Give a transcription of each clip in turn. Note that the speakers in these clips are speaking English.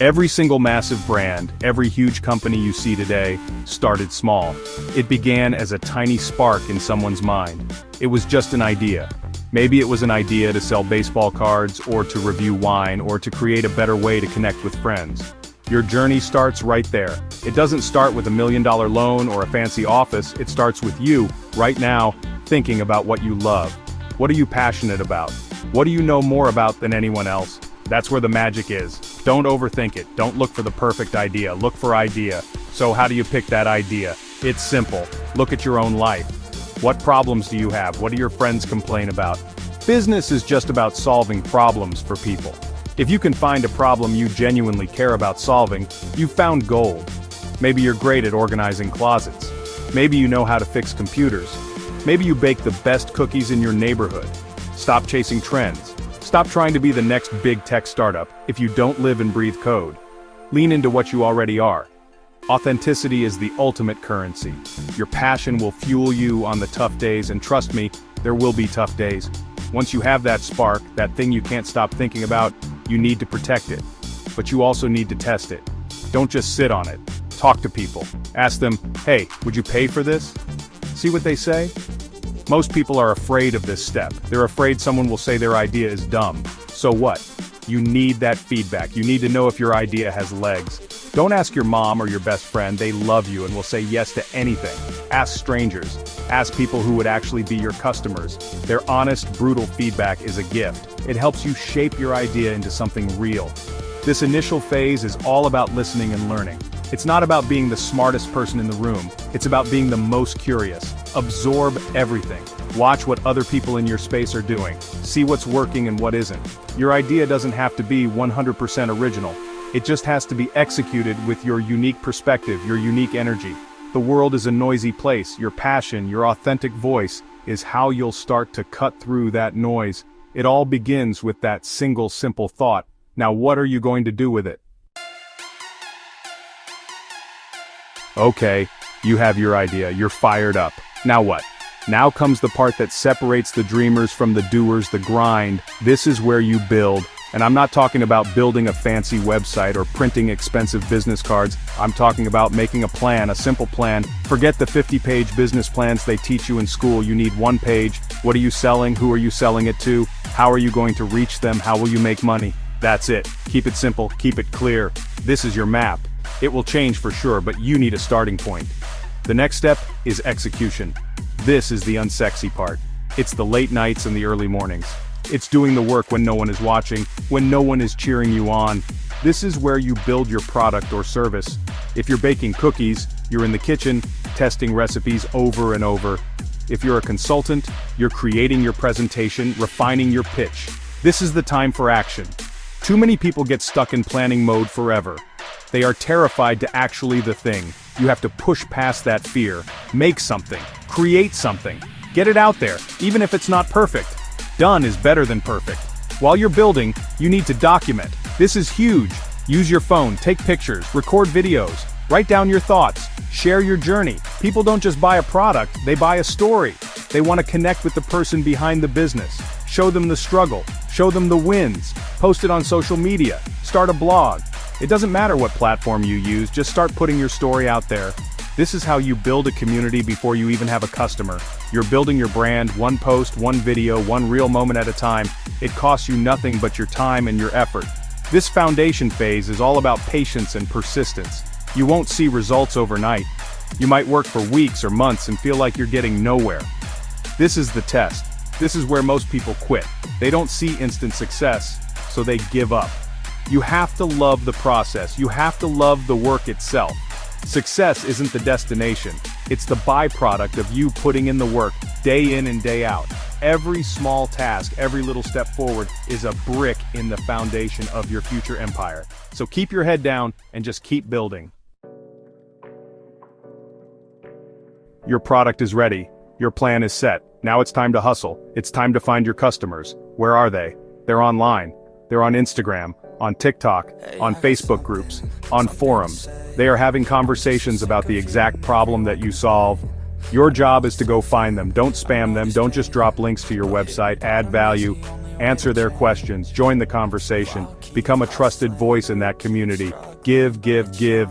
Every single massive brand, every huge company you see today, started small. It began as a tiny spark in someone's mind. It was just an idea. Maybe it was an idea to sell baseball cards, or to review wine, or to create a better way to connect with friends. Your journey starts right there. It doesn't start with $1 million loan or a fancy office, it starts with you, right now, thinking about what you love. What are you passionate about? What do you know more about than anyone else? That's where the magic is. Don't overthink it. Don't look for the perfect idea. Look for idea. So how do you pick that idea? It's simple. Look at your own life. What problems do you have? What do your friends complain about? Business is just about solving problems for people. If you can find a problem you genuinely care about solving, you've found gold. Maybe you're great at organizing closets. Maybe you know how to fix computers. Maybe you bake the best cookies in your neighborhood. Stop chasing trends. Stop trying to be the next big tech startup if you don't live and breathe code. Lean into what you already are. Authenticity is the ultimate currency. Your passion will fuel you on the tough days, and trust me, there will be tough days. Once you have that spark, that thing you can't stop thinking about, you need to protect it. But you also need to test it. Don't just sit on it. Talk to people. Ask them, hey, would you pay for this? See what they say? Most people are afraid of this step. They're afraid someone will say their idea is dumb. So what? You need that feedback. You need to know if your idea has legs. Don't ask your mom or your best friend. They love you and will say yes to anything. Ask strangers. Ask people who would actually be your customers. Their honest, brutal feedback is a gift. It helps you shape your idea into something real. This initial phase is all about listening and learning. It's not about being the smartest person in the room. It's about being the most curious. Absorb everything. Watch what other people in your space are doing. See what's working and what isn't. Your idea doesn't have to be 100% original. It just has to be executed with your unique perspective, your unique energy. The world is a noisy place. Your passion, your authentic voice, is how you'll start to cut through that noise. It all begins with that single simple thought. Now what are you going to do with it? Okay, you have your idea, you're fired up. Now what? Now comes the part that separates the dreamers from the doers, the grind. This is where you build. And I'm not talking about building a fancy website or printing expensive business cards. I'm talking about making a plan, a simple plan. Forget the 50-page business plans they teach you in school. You need one page. What are you selling? Who are you selling it to? How are you going to reach them? How will you make money? That's it. Keep it simple, keep it clear. This is your map. It will change for sure, but you need a starting point. The next step is execution. This is the unsexy part. It's the late nights and the early mornings. It's doing the work when no one is watching, when no one is cheering you on. This is where you build your product or service. If you're baking cookies, you're in the kitchen, testing recipes over and over. If you're a consultant, you're creating your presentation, refining your pitch. This is the time for action. Too many people get stuck in planning mode forever. They are terrified to actually the thing. You have to push past that fear. Make something. Create something. Get it out there, even if it's not perfect. Done is better than perfect. While you're building, you need to document. This is huge. Use your phone, take pictures, record videos, write down your thoughts, share your journey. People don't just buy a product, they buy a story. They want to connect with the person behind the business. Show them the struggle, show them the wins, post it on social media, start a blog. It doesn't matter what platform you use, just start putting your story out there. This is how you build a community before you even have a customer. You're building your brand, one post, one video, one real moment at a time. It costs you nothing but your time and your effort. This foundation phase is all about patience and persistence. You won't see results overnight. You might work for weeks or months and feel like you're getting nowhere. This is the test. This is where most people quit. They don't see instant success, so they give up. You have to love the process. You have to love the work itself. Success isn't the destination. It's the byproduct of you putting in the work, day in and day out. Every small task, every little step forward is a brick in the foundation of your future empire. So keep your head down and just keep building. Your product is ready. Your plan is set. Now it's time to hustle. It's time to find your customers. Where are they? They're online. They're on Instagram, on TikTok, on Facebook groups, on forums. They are having conversations about the exact problem that you solve. Your job is to go find them. Don't spam them. Don't just drop links to your website. Add value. Answer their questions, join the conversation, become a trusted voice in that community. Give,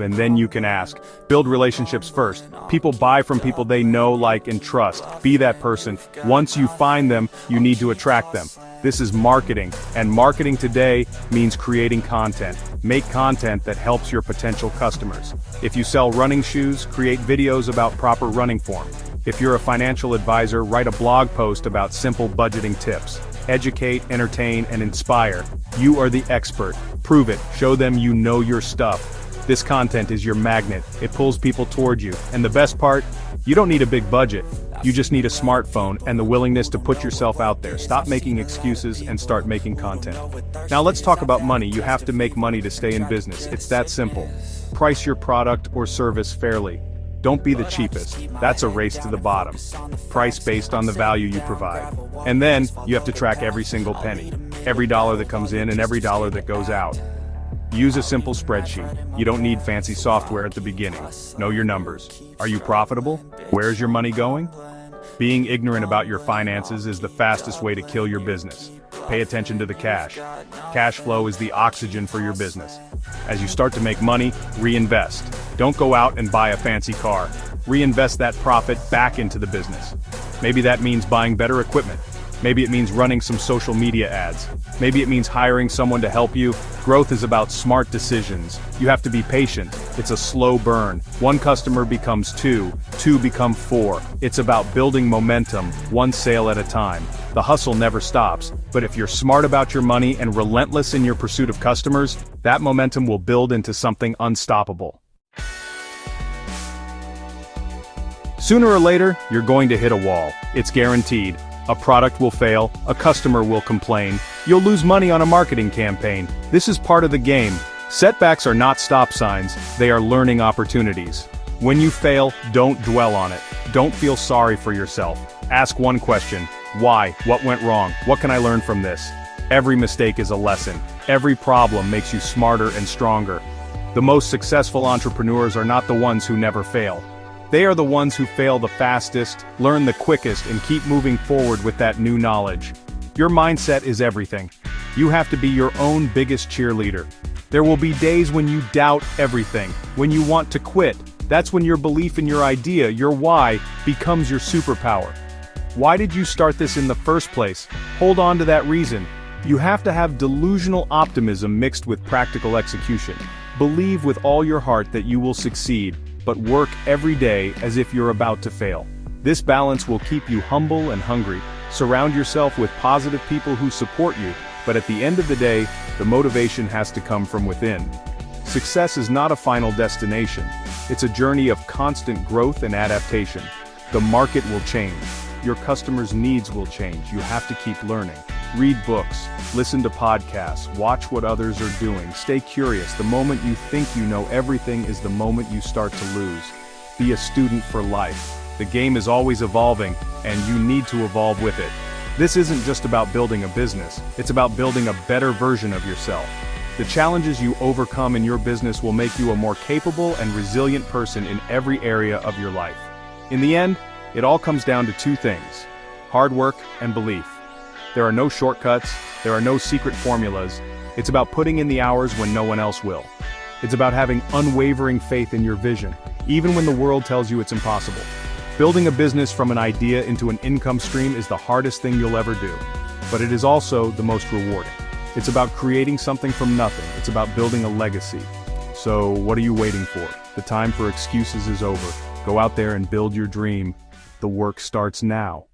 and then you can ask. Build relationships first. People buy from people they know, like, and trust. Be that person. Once you find them, you need to attract them. This is marketing, and marketing today means creating content. Make content that helps your potential customers. If you sell running shoes, create videos about proper running form. If you're a financial advisor, write a blog post about simple budgeting tips. Educate, entertain, and inspire. You are the expert. Prove it. Show them you know your stuff. This content is your magnet. It pulls people toward you. And the best part, you don't need a big budget. You just need a smartphone and the willingness to put yourself out there. Stop making excuses and start making content. Now let's talk about money. You have to make money to stay in business. It's that simple. Price your product or service fairly. Don't be the cheapest. That's a race to the bottom. Price based on the value you provide. And then, you have to track every single penny. Every dollar that comes in and every dollar that goes out. Use a simple spreadsheet. You don't need fancy software at the beginning. Know your numbers. Are you profitable? Where's your money going? Being ignorant about your finances is the fastest way to kill your business. Pay attention to the cash. Cash flow is the oxygen for your business. As you start to make money, reinvest. Don't go out and buy a fancy car. Reinvest that profit back into the business. Maybe that means buying better equipment. Maybe it means running some social media ads. Maybe it means hiring someone to help you. Growth is about smart decisions. You have to be patient. It's a slow burn. One customer becomes two become four. It's about building momentum, one sale at a time. The hustle never stops, but if you're smart about your money and relentless in your pursuit of customers, that momentum will build into something unstoppable. Sooner or later, you're going to hit a wall. It's guaranteed. A product will fail, a customer will complain, you'll lose money on a marketing campaign. This is part of the game. Setbacks are not stop signs, they are learning opportunities. When you fail, don't dwell on it. Don't feel sorry for yourself. Ask one question: why? What went wrong? What can I learn from this? Every mistake is a lesson. Every problem makes you smarter and stronger. The most successful entrepreneurs are not the ones who never fail. They are the ones who fail the fastest, learn the quickest, and keep moving forward with that new knowledge. Your mindset is everything. You have to be your own biggest cheerleader. There will be days when you doubt everything, when you want to quit. That's when your belief in your idea, your why, becomes your superpower. Why did you start this in the first place? Hold on to that reason. You have to have delusional optimism mixed with practical execution. Believe with all your heart that you will succeed, but work every day as if you're about to fail. This balance will keep you humble and hungry. Surround yourself with positive people who support you, but at the end of the day, the motivation has to come from within. Success is not a final destination. It's a journey of constant growth and adaptation. The market will change. Your customers' needs will change. You have to keep learning. Read books, listen to podcasts, watch what others are doing, stay curious. The moment you think you know everything is the moment you start to lose. Be a student for life. The game is always evolving, and you need to evolve with it. This isn't just about building a business, it's about building a better version of yourself. The challenges you overcome in your business will make you a more capable and resilient person in every area of your life. In the end, it all comes down to two things: hard work and belief. There are no shortcuts, there are no secret formulas. It's about putting in the hours when no one else will. It's about having unwavering faith in your vision, even when the world tells you it's impossible. Building a business from an idea into an income stream is the hardest thing you'll ever do, but it is also the most rewarding. It's about creating something from nothing. It's about building a legacy. So what are you waiting for? The time for excuses is over. Go out there and build your dream. The work starts now.